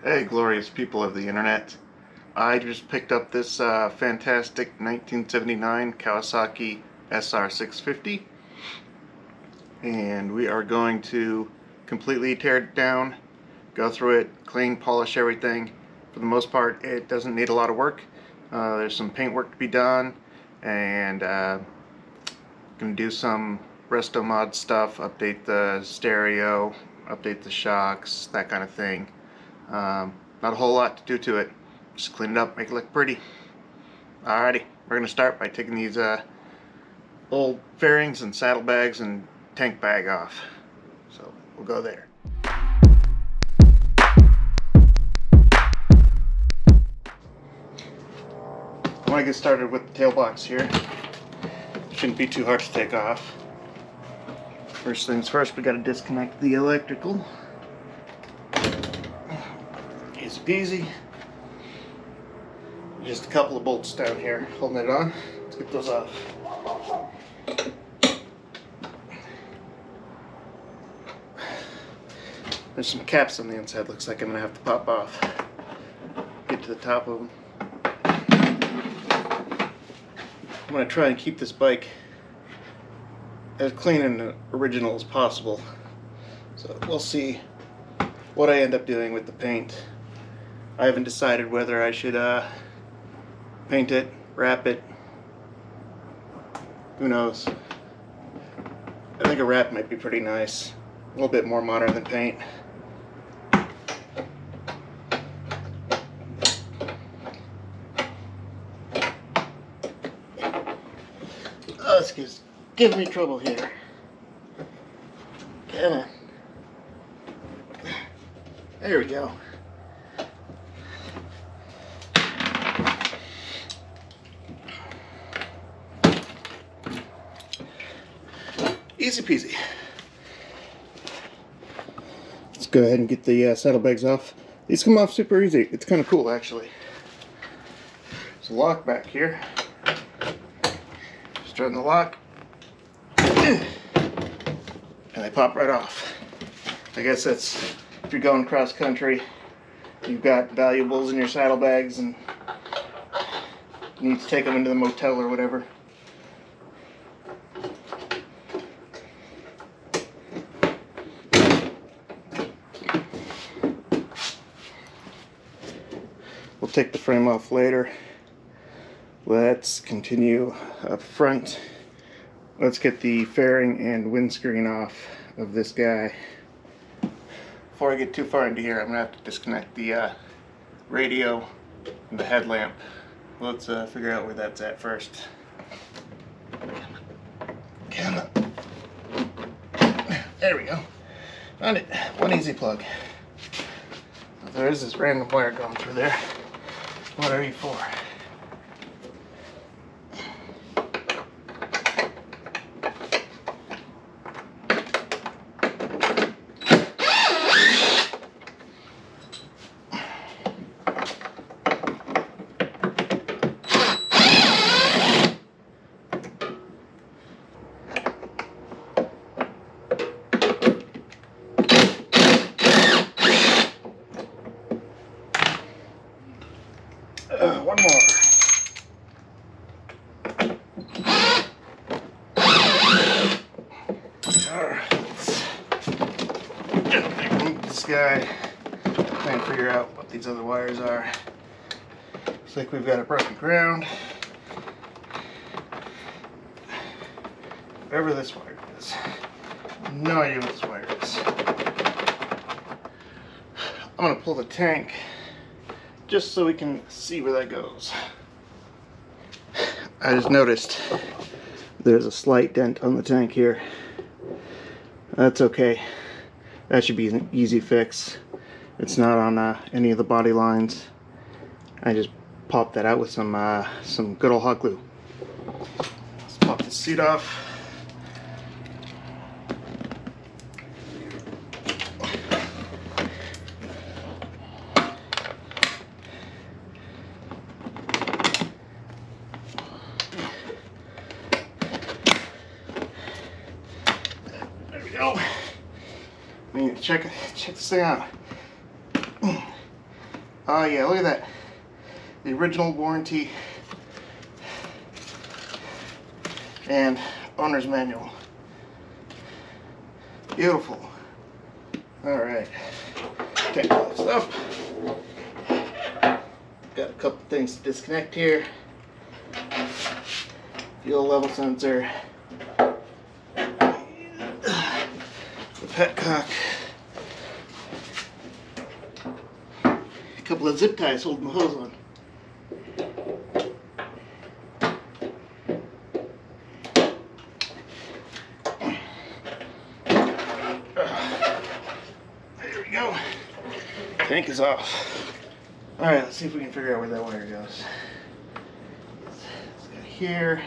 Hey, glorious people of the internet. I just picked up this fantastic 1979 Kawasaki SR650, and we are going to completely tear it down, go through it, clean, polish everything. For the most part, it doesn't need a lot of work. There's some paint work to be done, and going to do some resto mod stuff, update the stereo, update the shocks, that kind of thing. Not a whole lot to do to it. Just clean it up, make it look pretty. Alrighty, we're gonna start by taking these old fairings and saddlebags and tank bag off. So we'll go there. I want to get started with the tail box here. Shouldn't be too hard to take off. First things first, we got to disconnect the electrical. Easy peasy. Just a couple of bolts down here holding it on. Let's get those off. There's some caps on the inside. Looks like I'm gonna have to pop off. Get to the top of them. I'm gonna try and keep this bike as clean and original as possible. So we'll see what I end up doing with the paint. I haven't decided whether I should paint it, wrap it. Who knows? I think a wrap might be pretty nice. A little bit more modern than paint. Oh, this is giving me trouble here. Come on. There we go. Easy peasy. Let's go ahead and get the saddlebags off. These come off super easy. It's kind of cool, actually. There's a lock back here. Just turn the lock, and they pop right off. I guess that's if you're going cross country, you've got valuables in your saddlebags and you need to take them into the motel or whatever. We'll take the frame off later. Let's continue up front. Let's get the fairing and windscreen off of this guy. Before I get too far into here, I'm gonna have to disconnect the radio and the headlamp. Let's figure out where that's at first. Come on. There we go. Found it. One easy plug. There is this random wire going through there. What are you for? One more. Alright, let's move this guy. Try and figure out what these other wires are. Looks like we've got a broken ground. Whatever this wire is. No idea what this wire is. I'm going to pull the tank just so we can see where that goes. I just noticed there's a slight dent on the tank here. That's okay. That should be an easy fix. It's not on any of the body lines. I just popped that out with some good old hot glue. Let's pop the seat off. Go. I mean, check this thing out. Oh yeah, look at that. The original warranty and owner's manual. Beautiful. Alright. Take all this up. Got a couple things to disconnect here. Fuel level sensor. The petcock. A couple of zip ties holding the hose on. There we go. Tank is off. Alright, let's see if we can figure out where that wire goes. Let's go here,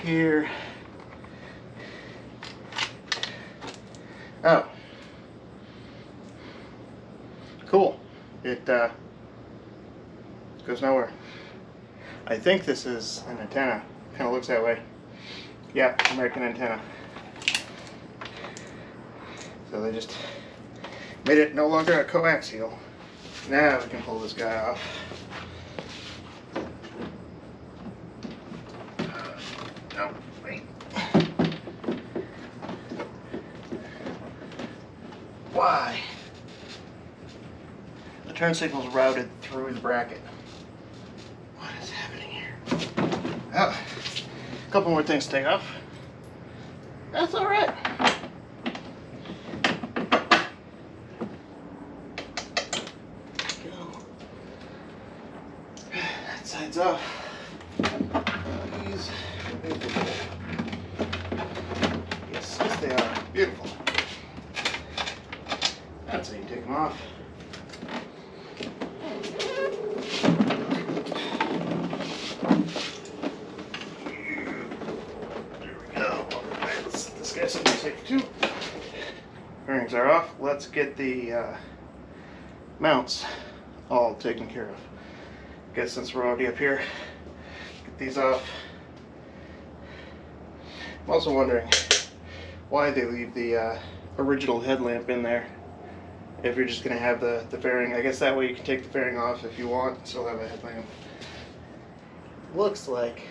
here. Oh. Cool. It goes nowhere. I think this is an antenna. Kind of looks that way. Yeah, American antenna. So they just made it no longer a coaxial. Now we can pull this guy off. No, wait. Why? The turn signal's routed through the bracket. What is happening here? Oh, a couple more things to take off. That's all right. That side's off. These. Yes, yes they are. Beautiful. That's how you take them off. There we go. Let's set this guy something safe too. Bearings are off. Let's get the mounts all taken care of. Guess since we're already up here, get these off. I'm also wondering why they leave the original headlamp in there if you're just going to have the fairing. I guess that way you can take the fairing off if you want and still have a headlamp. Looks like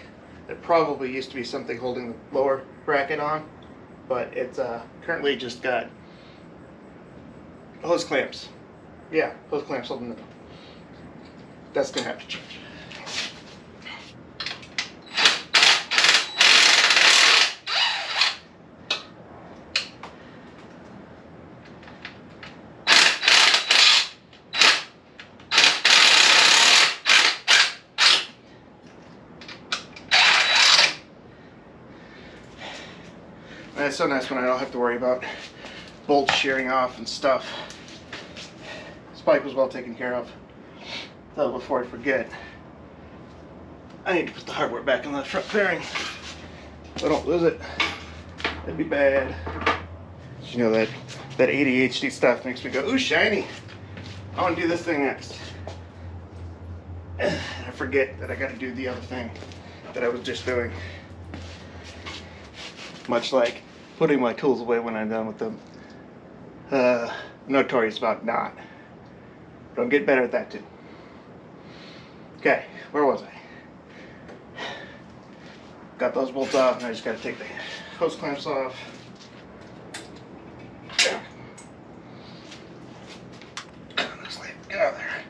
it probably used to be something holding the lower bracket on, but it's currently just got hose clamps. Yeah, hose clamps holding it. That's going to have to change. And it's so nice when I don't have to worry about bolts shearing off and stuff. This bike was well taken care of. So before I forget, I need to put the hardware back on the front fairing so I don't lose it. That'd be bad. You know, that ADHD stuff makes me go, ooh, shiny. I want to do this thing next. And I forget that I got to do the other thing that I was just doing. Much like putting my tools away when I'm done with them. Notorious about not. But I'm getting better at that too. Okay, where was I? Got those bolts off, and I just got to take the hose clamps off. Get out of there.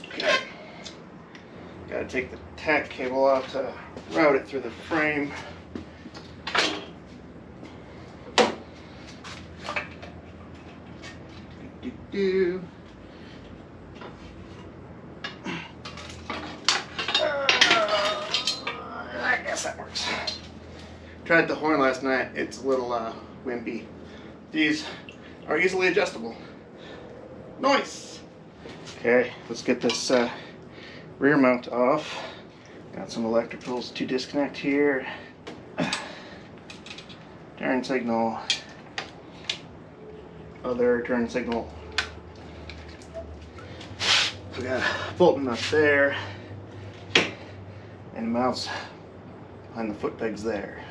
Okay. Got to take the tack cable off to route it through the frame. Do. I guess that works. Tried the horn last night. It's a little wimpy. These are easily adjustable. Nice. Okay, let's get this rear mount off. Got some electricals to disconnect here. Turn signal. Other turn signal. We got a bolt nut there, and mounts behind the foot pegs there.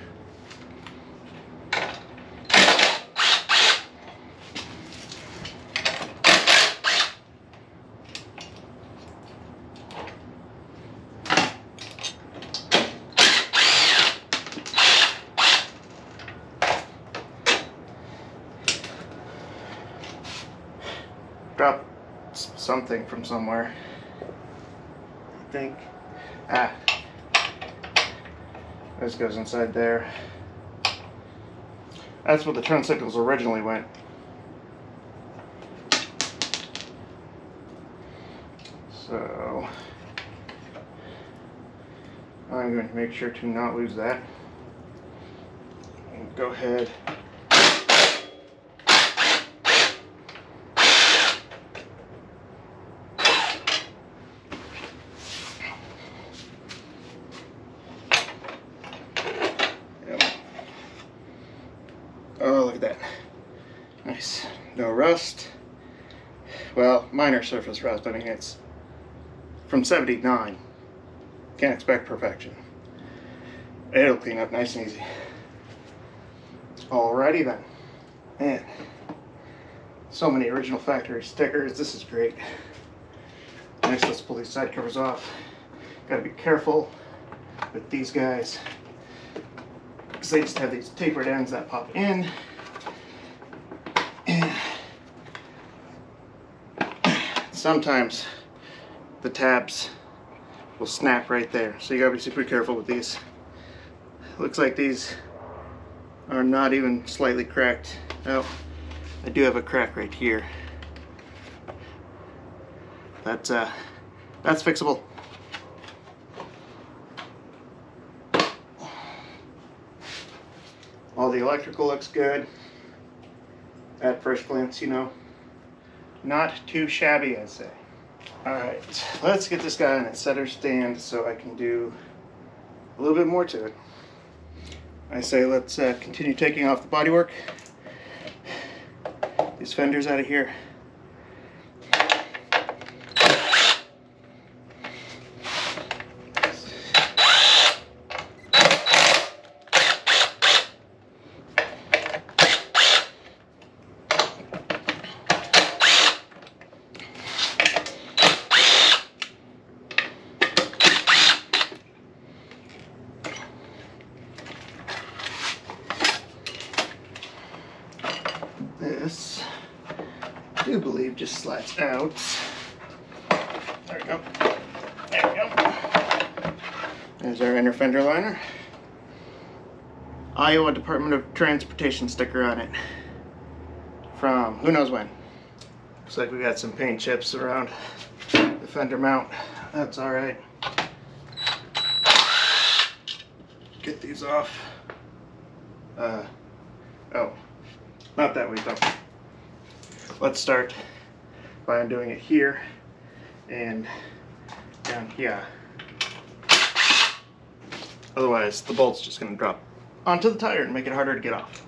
dropped something from somewhere. I think. Ah. This goes inside there. That's where the turn signals originally went. So I'm going to make sure to not lose that. And go ahead. Oh, look at that. Nice. No rust. Well, minor surface rust. I mean, it's from 79. Can't expect perfection. It'll clean up nice and easy. Alrighty then. Man, so many original factory stickers. This is great. Next, let's pull these side covers off. Gotta be careful with these guys, because they just have these tapered ends that pop in. And sometimes the tabs will snap right there, so you gotta be super careful with these. Looks like these are not even slightly cracked. Oh, I do have a crack right here. That's fixable. All the electrical looks good. At first glance, you know, not too shabby, I'd say. Alright, let's get this guy in its center stand so I can do a little bit more to it. I say let's continue taking off the bodywork. These fenders out of here. This, I do believe, just slides out. There we go. There we go. There's our inner fender liner. Iowa Department of Transportation sticker on it. From who knows when. Looks like we got some paint chips around the fender mount. That's alright. Get these off. Oh. Not that way though. Let's start by undoing it here and down here. Otherwise, the bolt's just going to drop onto the tire and make it harder to get off.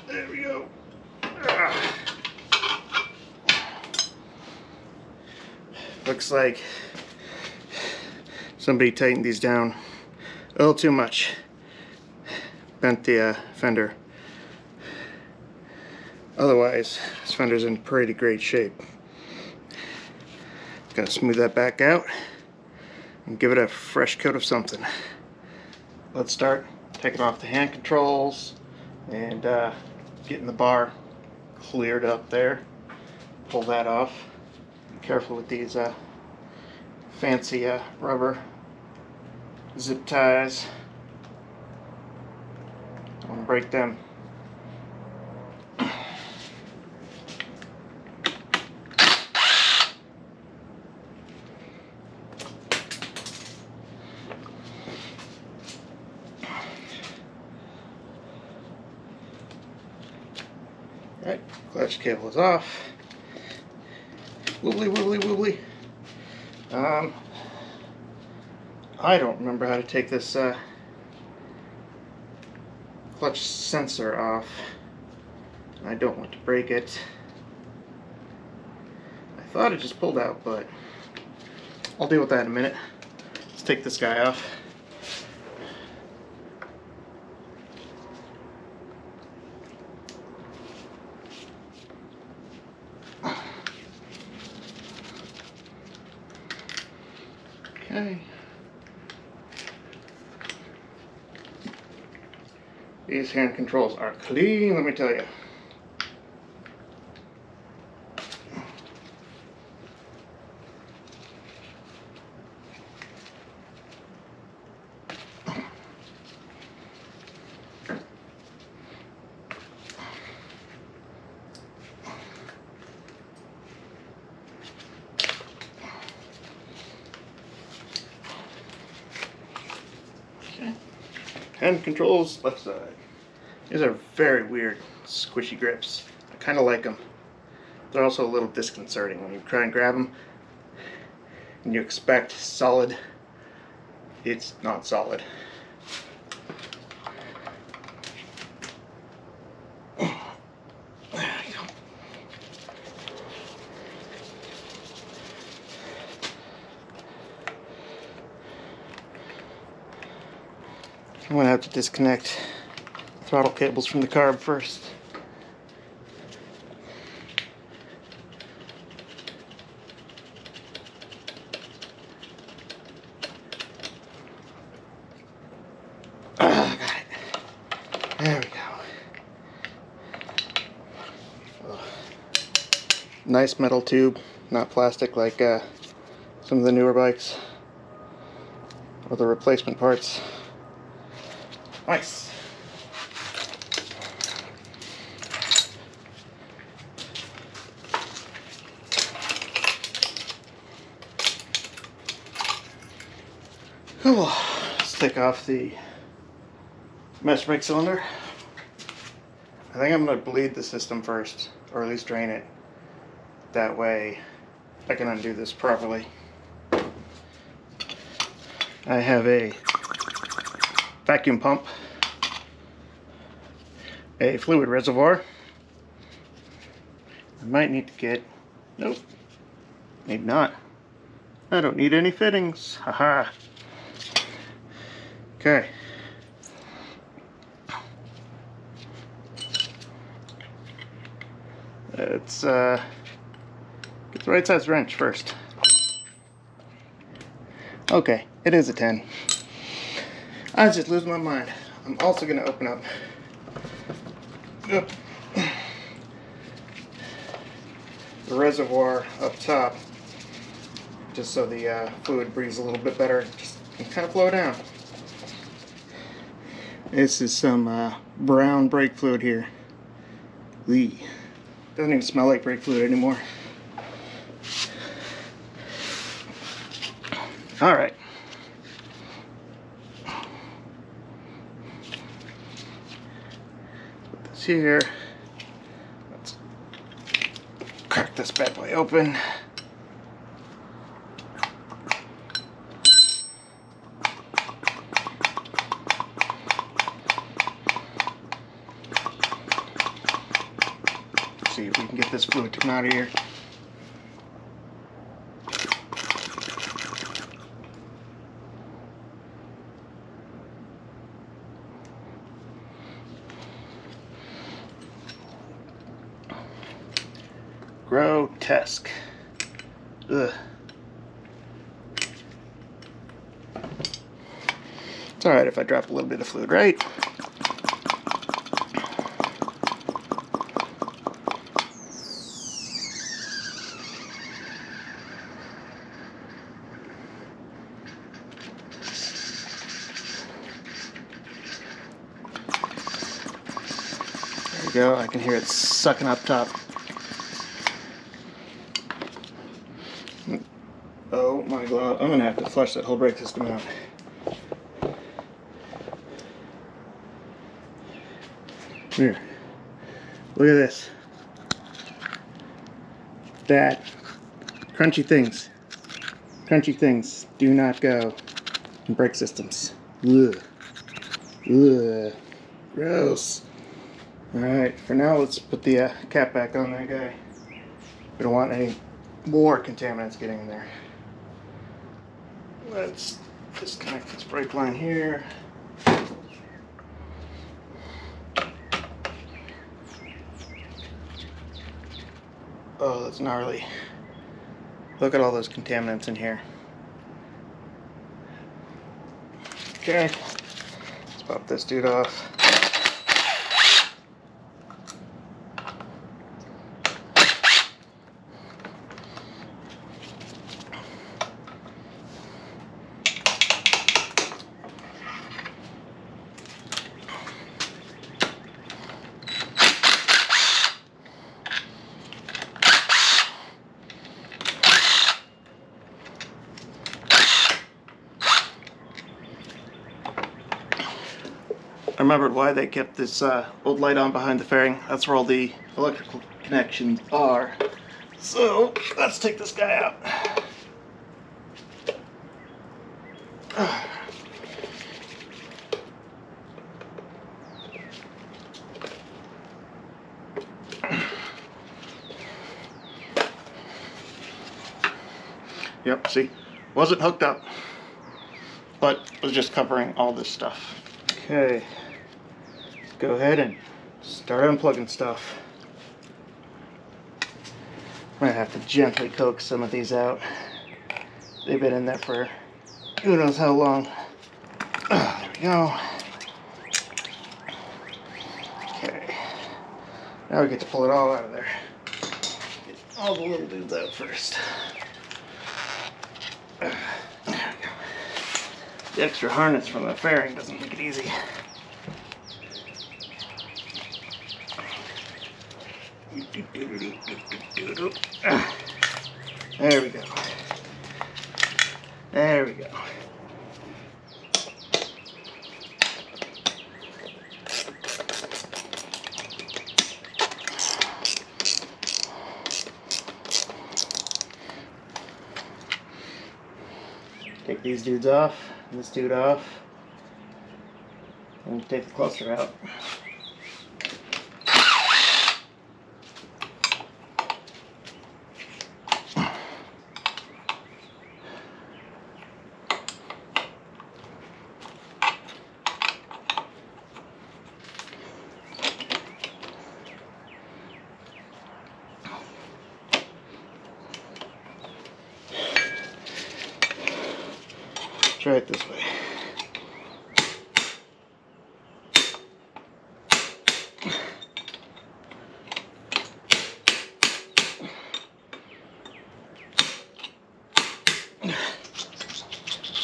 There we go. Looks like somebody tightened these down a little too much. Bent the fender. Otherwise, this fender's in pretty great shape. Gotta smooth that back out and give it a fresh coat of something. Let's start taking off the hand controls and getting the bar cleared up there. Pull that off. Be careful with these fancy rubber zip ties. Don't want to break them. Alright, clutch cable is off. Wobbly, wobbly, wobbly. I don't remember how to take this clutch sensor off. I don't want to break it. I thought it just pulled out, but I'll deal with that in a minute. Let's take this guy off. Okay. These hand controls are clean, let me tell you. Okay. Hand controls, left side. These are very weird, squishy grips. I kind of like them. They're also a little disconcerting when you try and grab them and you expect solid. It's not solid. There we go. I'm going to have to disconnect throttle cables from the carb first. Got it. There we go. Oh. Nice metal tube, not plastic like some of the newer bikes or the replacement parts. Nice. Cool. Let's take off the mesh brake cylinder. I think I'm going to bleed the system first, or at least drain it. That way I can undo this properly. I have a vacuum pump, a fluid reservoir. I might need to get, nope, need not. I don't need any fittings, haha. Okay. Let's get the right size wrench first. Okay, it is a 10. I was just losing my mind. I'm also going to open up the reservoir up top, just so the fluid breathes a little bit better, just can kind of flow down. This is some brown brake fluid here. Doesn't even smell like brake fluid anymore. All right. Put this here. Let's crack this bad boy open. See if we can get this fluid to come out of here. Grotesque. Ugh. It's alright if I drop a little bit of fluid, right? There we go, I can hear it sucking up top. Oh my god, I'm gonna have to flush that whole brake system out. Here, look at this. That, crunchy things do not go in brake systems. Ugh. Ugh. Gross. Alright, for now let's put the cap back on that guy. We don't want any more contaminants getting in there. Let's disconnect this brake line here. Oh, that's gnarly. Look at all those contaminants in here. Okay, let's pop this dude off. I remembered why they kept this old light on behind the fairing. That's where all the electrical connections are. So let's take this guy out. Yep, see, wasn't hooked up, but was just covering all this stuff. Okay, let's go ahead and start unplugging stuff. I'm gonna have to gently coax some of these out. They've been in there for who knows how long. There we go. Okay, now we get to pull it all out of there. Get all the little dudes out first. There we go. The extra harness from the fairing doesn't make it easy. There we go. There we go. Take these dudes off, and this dude off, and take the cluster out. Try it this way.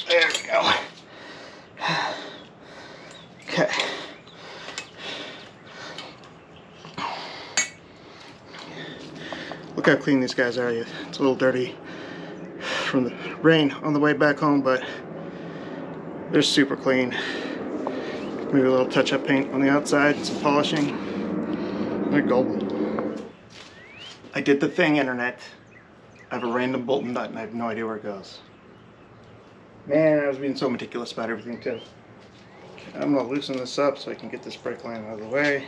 There we go. Okay. Look how clean these guys are. It's a little dirty from the rain on the way back home, but they're super clean. Maybe a little touch-up paint on the outside, some polishing. They're golden. I did the thing, internet. I have a random bolt and nut and I have no idea where it goes. Man, I was being so meticulous about everything too. Okay, I'm gonna loosen this up so I can get this brake line out of the way.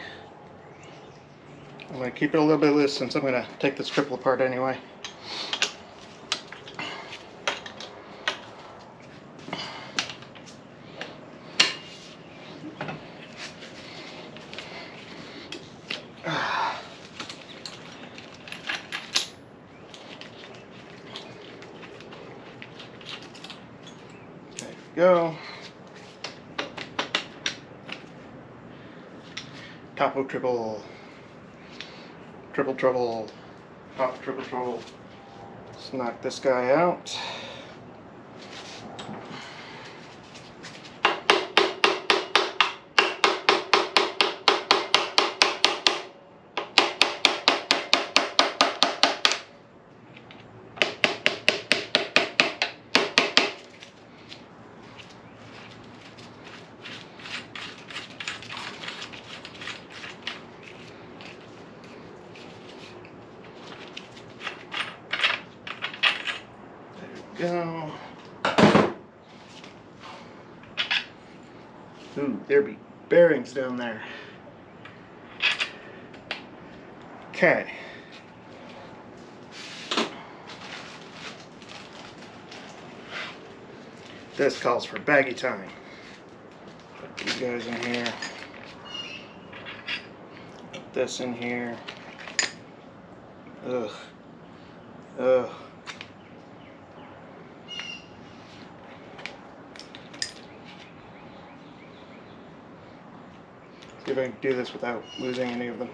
I'm gonna keep it a little bit loose since I'm gonna take this triple apart anyway. Go. Topo triple. Triple trouble. Top triple trouble. Let's knock this guy out. Go. Ooh, there be bearings down there. Okay. This calls for baggy time. Put these guys in here. Put this in here. Ugh. Ugh. See if I can do this without losing any of them.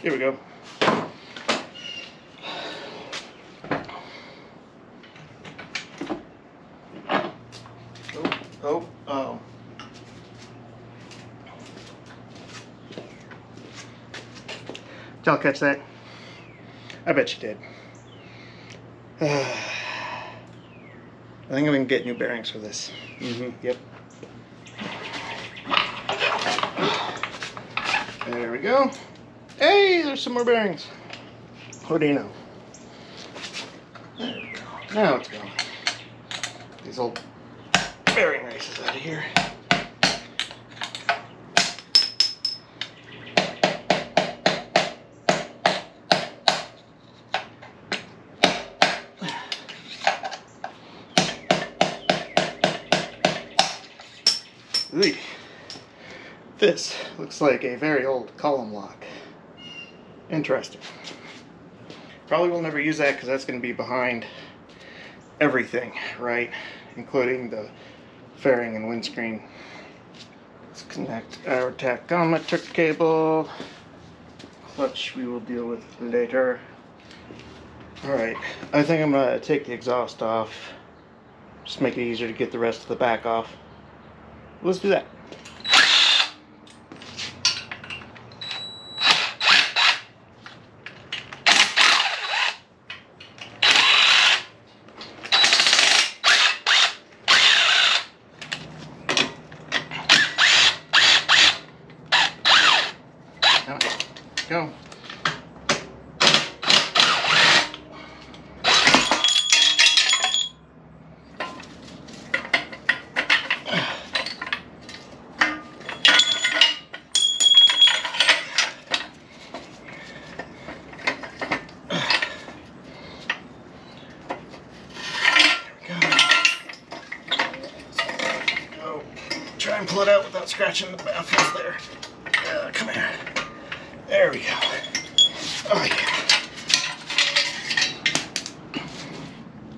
Here we go. Oh. Did y'all catch that? I bet you did. I think I'm gonna get new bearings for this. Yep. There we go. Hey, there's some more bearings. What do you know? There we go. Now it's going. These old bearing races out of here. This looks like a very old column lock. Interesting. Probably will never use that because that's going to be behind everything, right? Including the fairing and windscreen. Let's connect our tachometer cable. Clutch we will deal with later. Alright, I think I'm going to take the exhaust off. Just make it easier to get the rest of the back off. Let's do that. Go. Try and pull it out without scratching the baffles there. Come here. There we go. Oh yeah.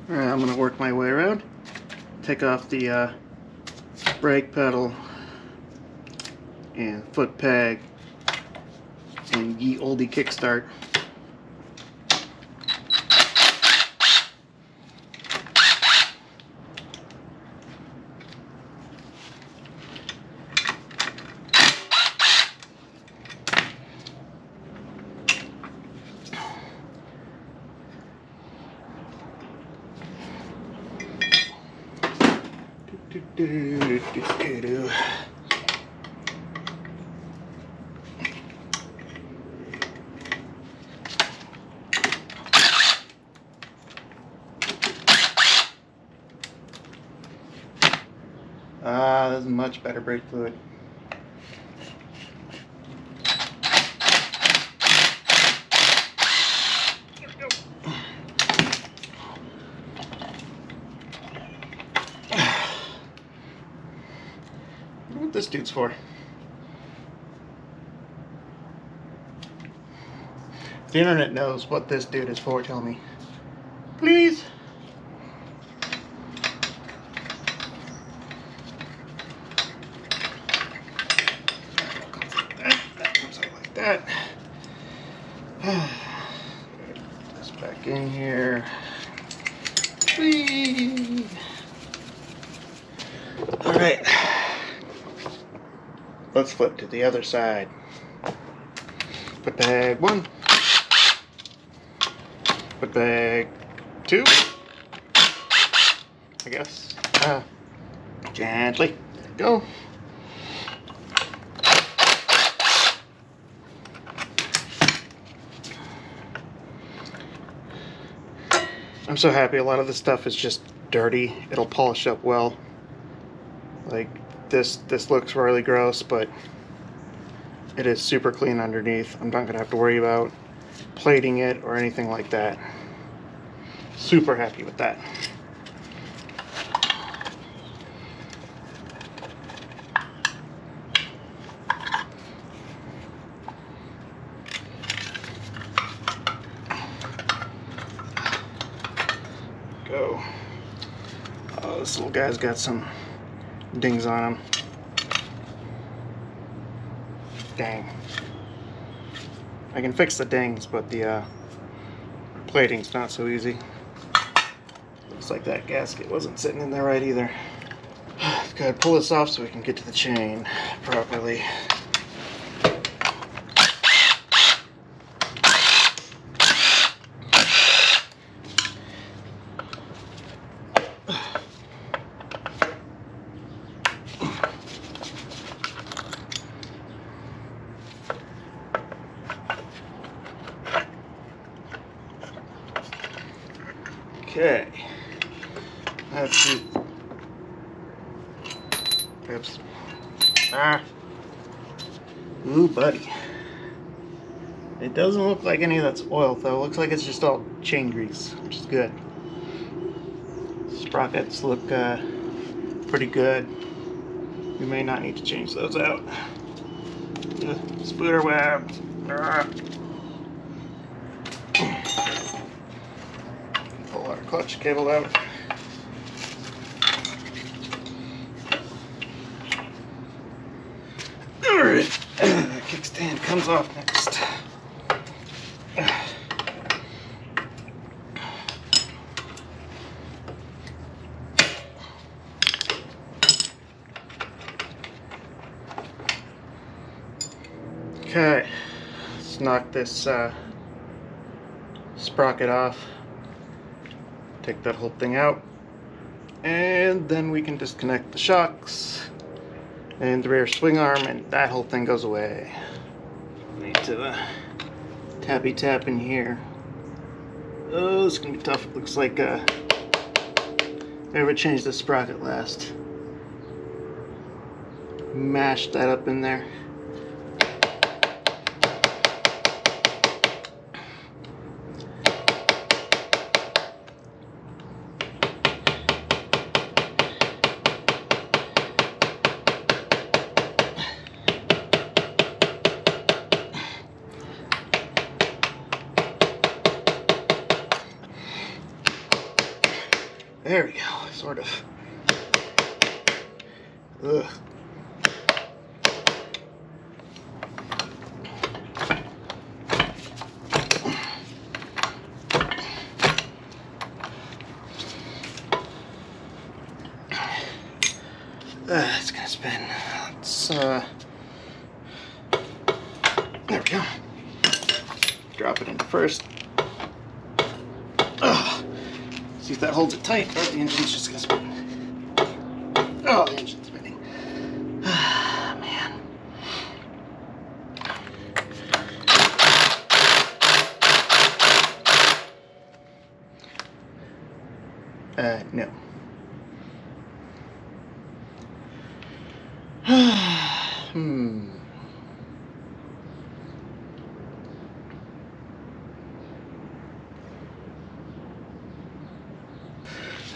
Alright, I'm going to work my way around. Take off the brake pedal and foot peg and ye olde kickstart. This is much better brake fluid. What this dude's for? If the internet knows what this dude is for, tell me. Please. That comes out like that. Put this back in here. Whee! All right. Let's flip to the other side. Foot bag 1. Foot bag 2. I guess. Gently. There we go. I'm so happy. A lot of this stuff is just dirty. It'll polish up well. Like this looks really gross, but it is super clean underneath. I'm not gonna have to worry about plating it or anything like that. Super happy with that. Go. Oh, this little guy's got some dings on him. Dang. I can fix the dings, but the plating's not so easy. Looks like that gasket wasn't sitting in there right either. Gotta pull this off so we can get to the chain properly. Okay, let's do. Oops. Ah. Ooh, buddy. It doesn't look like any of that's oil, though. It looks like it's just all chain grease, which is good. Sprockets look pretty good. We may not need to change those out. Spooder web. Pull our clutch cable out. Alright, the kickstand comes off next. Okay, let's knock this sprocket off. Take that whole thing out, and then we can disconnect the shocks and the rear swing arm, and that whole thing goes away. Need to tappy tap in here. Oh, this is gonna be tough. It looks like I ever changed the sprocket last. Mashed that up in there. There we go, sort of. Ugh. It's gonna spin. Let's there we go. Drop it in first. Ugh. See if that holds it tight, or the engine's just gonna spin. Oh, the engine's spinning. Ah, man. No.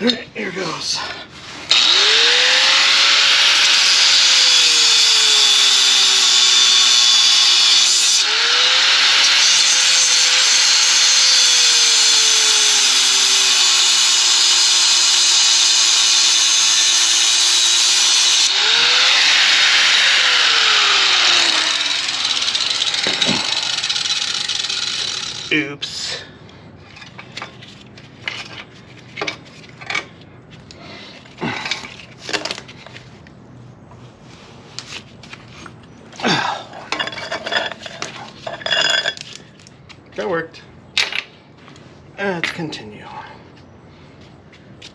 Alright, here goes. Oops. That worked. Let's continue.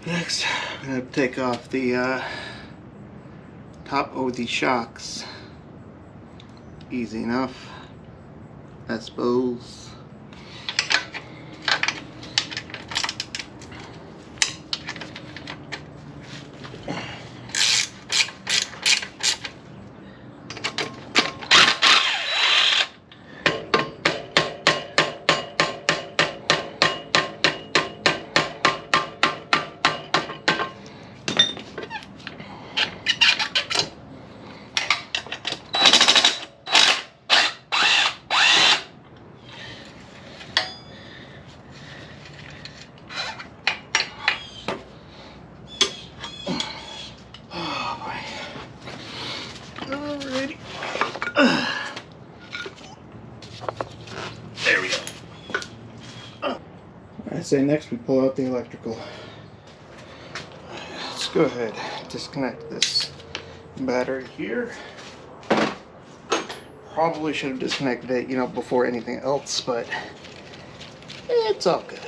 Next, I'm going to take off the top of the shocks. Easy enough, I suppose. say next we pull out the electrical. Let's go ahead, disconnect this battery here. Probably should have disconnected it, before anything else, but it's all good.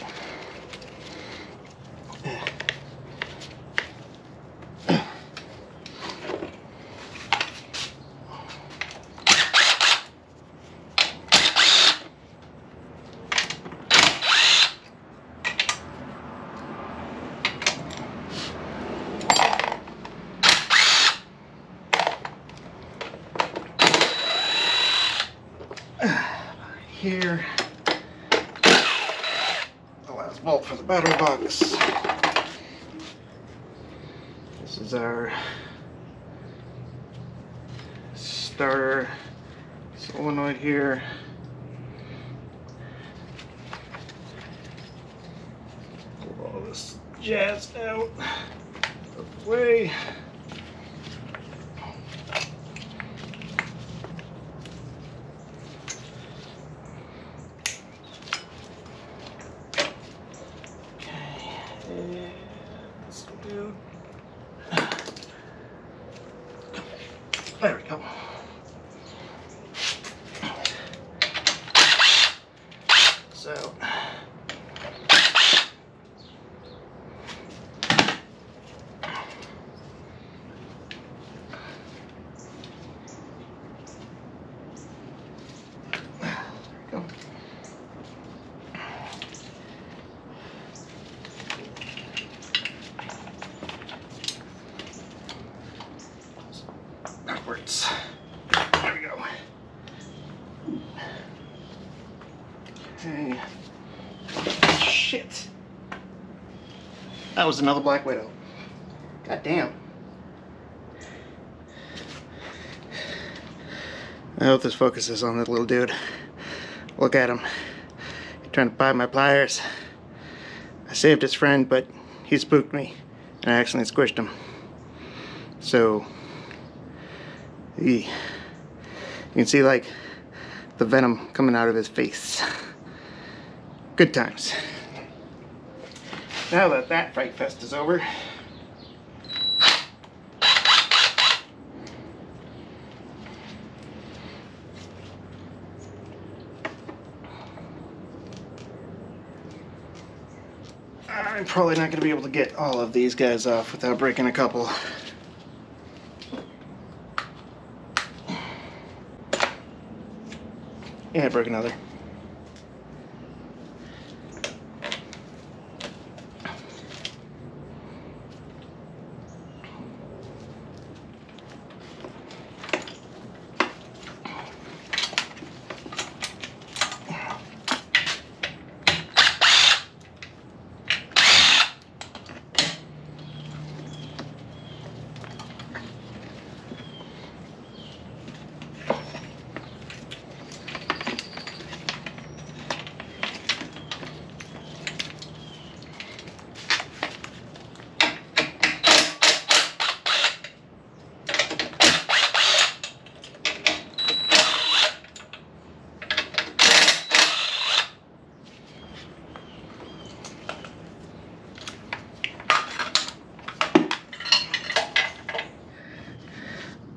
Here, the last bolt for the battery box. This is our starter solenoid here. Pull all this jazz out of the way. There we go. So, there we go. Backwards. There we go. Okay. Shit. That was another Black Widow. God damn. I hope this focuses on that little dude. Look at him. He's trying to bite my pliers. I saved his friend, but he spooked me, and I accidentally squished him. So, you can see like the venom coming out of his face. Good times. Now that that fright fest is over, I'm probably not going to be able to get all of these guys off without breaking a couple. Yeah, I broke another.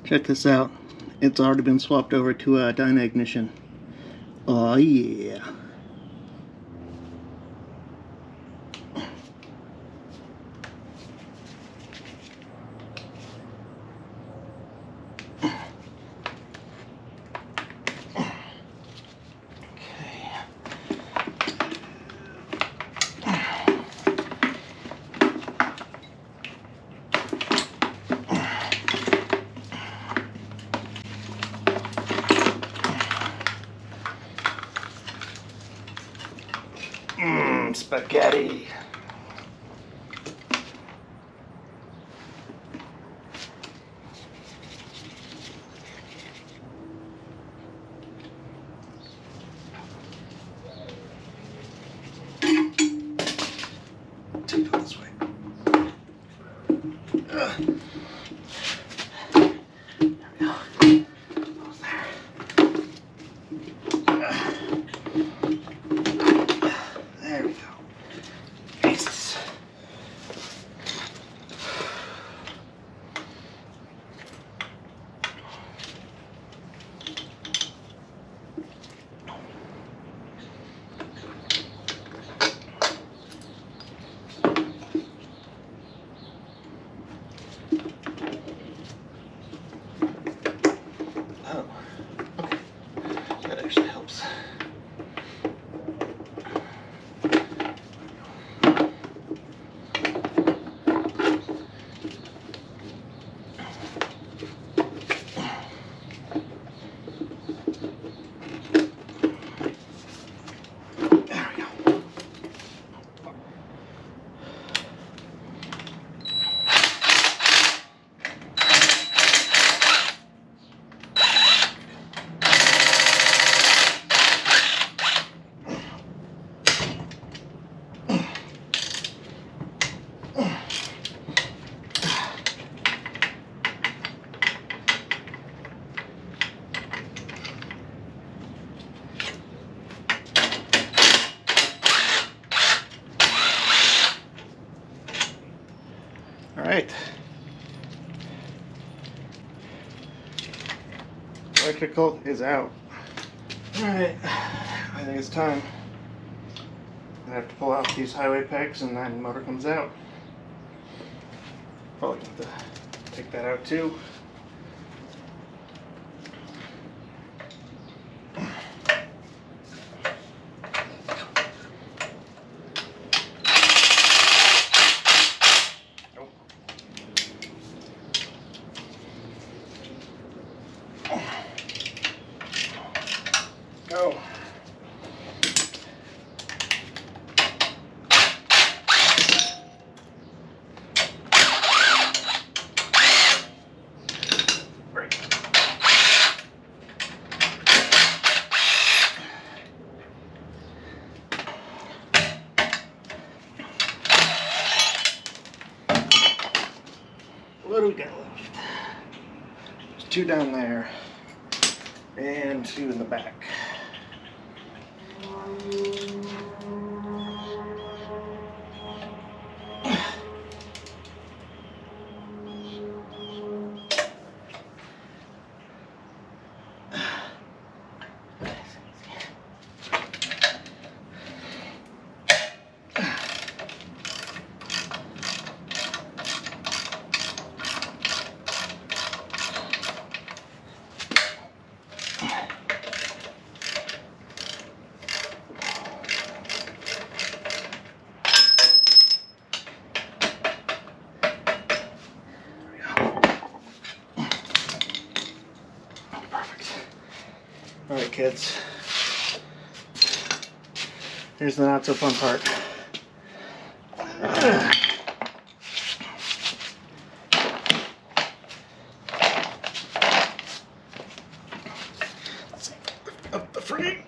Check this out. It's already been swapped over to a dyna ignition. Oh yeah. Spaghetti. Take it this way. There we go. Almost there. There we go. Oh, okay. That actually helps. Alright, electrical is out. Alright, I think it's time. I have to pull out these highway pegs and then the motor comes out. Probably have to take that out too. Go. Break. What do we got left? There's 2 down there and 2 in the back. Alright kids, here's the not so fun part. Let's lift up the frame.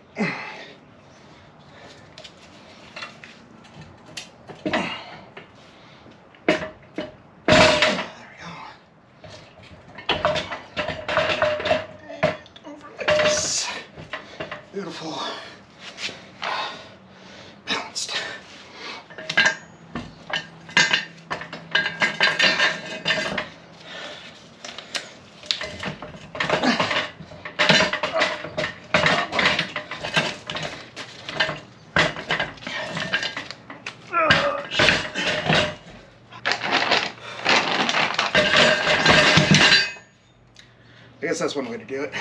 Beautiful. Balanced. I guess that's one way to do it.